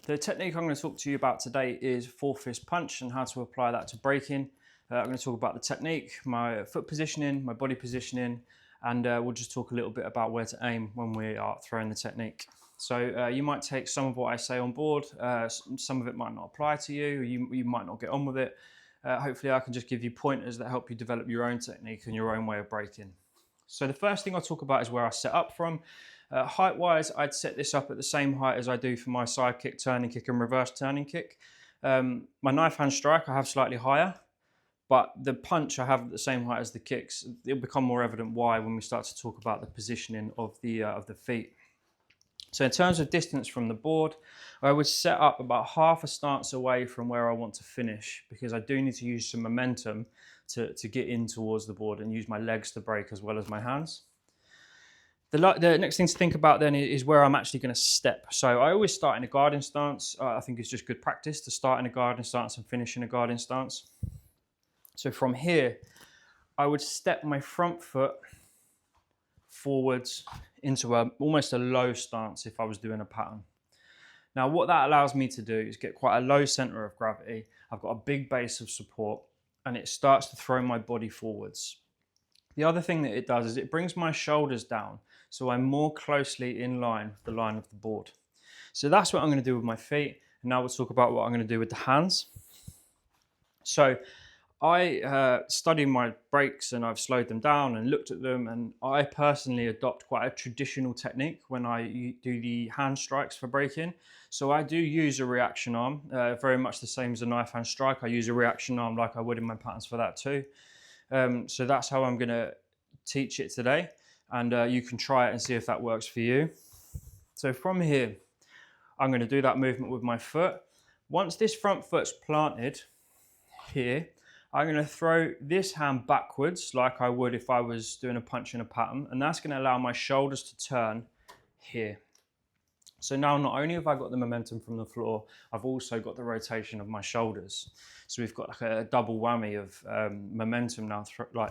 The technique I'm going to talk to you about today is Forefist punch and how to apply that to breaking. I'm going to talk about the technique, my foot positioning, my body positioning, and we'll just talk a little bit about where to aim when we are throwing the technique. So you might take some of what I say on board, some of it might not apply to you, you might not get on with it. Hopefully I can just give you pointers that help you develop your own technique and your own way of breaking. So the first thing I'll talk about is where I set up from. Height-wise, I'd set this up at the same height as I do for my side kick, turning kick and reverse turning kick. My knife hand strike I have slightly higher, but the punch I have at the same height as the kicks. It'll become more evident why when we start to talk about the positioning of the feet. So in terms of distance from the board, I would set up about half a stance away from where I want to finish, because I do need to use some momentum to get in towards the board and use my legs to break as well as my hands. The next thing to think about then is where I'm actually going to step. So I always start in a guarding stance. I think it's just good practice to start in a guarding stance and finish in a guarding stance. So from here, I would step my front foot forwards into almost a low stance if I was doing a pattern. Now what that allows me to do is get quite a low center of gravity. I've got a big base of support and it starts to throw my body forwards. The other thing that it does is it brings my shoulders down, so I'm more closely in line with the line of the board. So that's what I'm going to do with my feet. And now we'll talk about what I'm going to do with the hands. So I studied my breaks and I've slowed them down and looked at them, and I personally adopt quite a traditional technique when I do the hand strikes for breaking. So I do use a reaction arm, very much the same as a knife hand strike. I use a reaction arm like I would in my patterns for that too. So that's how I'm going to teach it today, and you can try it and see if that works for you. So from here, I'm going to do that movement with my foot. Once this front foot's planted here, I'm going to throw this hand backwards like I would if I was doing a punch in a pattern, and that's going to allow my shoulders to turn here. So now not only have I got the momentum from the floor, I've also got the rotation of my shoulders. So we've got like a double whammy of momentum now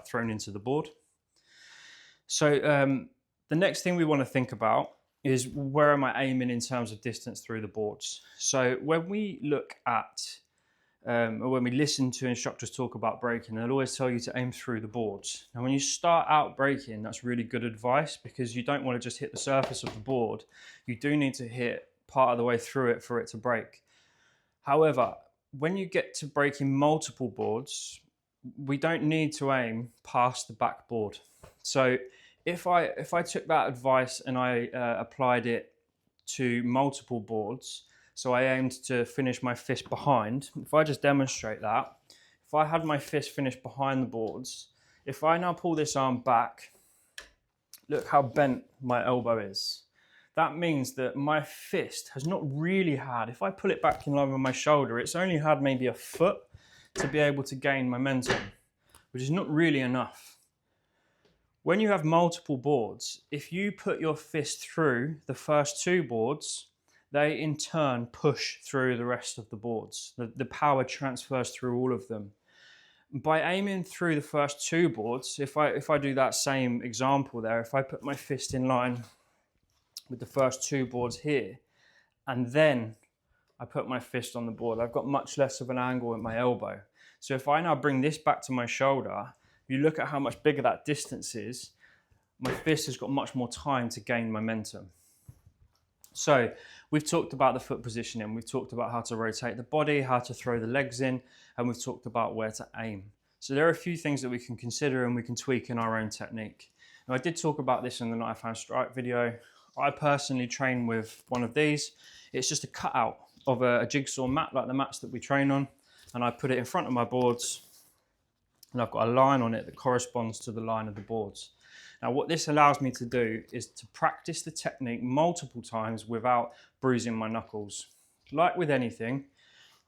thrown into the board. So the next thing we want to think about is where am I aiming in terms of distance through the boards. So when we look at, or when we listen to instructors talk about breaking, they'll always tell you to aim through the boards. Now when you start out breaking, that's really good advice, because you don't want to just hit the surface of the board. You do need to hit part of the way through it for it to break. However, when you get to breaking multiple boards, we don't need to aim past the backboard. So if I took that advice and I applied it to multiple boards, so I aimed to finish my fist behind. If I just demonstrate that, if I had my fist finished behind the boards, if I now pull this arm back, look how bent my elbow is. That means that my fist has not really had, if I pull it back in line with my shoulder, it's only had maybe a foot to be able to gain momentum, which is not really enough. When you have multiple boards, if you put your fist through the first two boards, they in turn push through the rest of the boards. The power transfers through all of them. By aiming through the first two boards, if I do that same example there, if I put my fist in line with the first two boards here, and then I put my fist on the board, I've got much less of an angle at my elbow. So if I now bring this back to my shoulder, if you look at how much bigger that distance is, my fist has got much more time to gain momentum. So we've talked about the foot positioning, we've talked about how to rotate the body, how to throw the legs in, and we've talked about where to aim. So there are a few things that we can consider and we can tweak in our own technique. Now I did talk about this in the knife hand strike video. I personally train with one of these. It's just a cutout of a jigsaw mat, like the mats that we train on, and I put it in front of my boards, and I've got a line on it that corresponds to the line of the boards. Now what this allows me to do is to practice the technique multiple times without bruising my knuckles. Like with anything,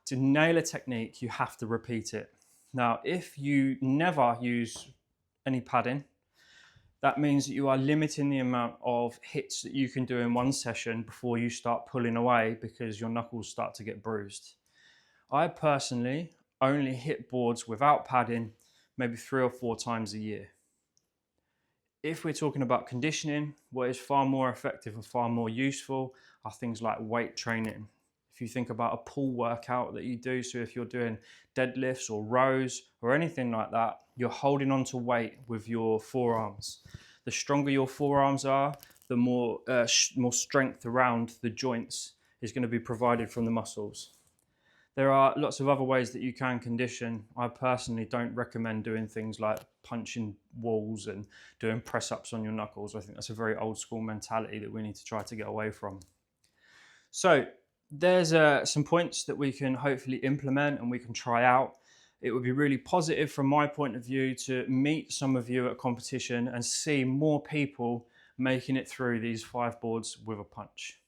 to nail a technique, you have to repeat it. Now, if you never use any padding, that means that you are limiting the amount of hits that you can do in one session before you start pulling away because your knuckles start to get bruised. I personally only hit boards without padding maybe 3 or 4 times a year. If we're talking about conditioning, what is far more effective and far more useful are things like weight training. If you think about a pull workout that you do, so if you're doing deadlifts or rows or anything like that, you're holding on to weight with your forearms. The stronger your forearms are, the more strength around the joints is going to be provided from the muscles. There are lots of other ways that you can condition. I personally don't recommend doing things like punching walls and doing press ups on your knuckles. I think that's a very old school mentality that we need to try to get away from. So there's some points that we can hopefully implement and we can try out. It would be really positive from my point of view to meet some of you at competition and see more people making it through these 5 boards with a punch.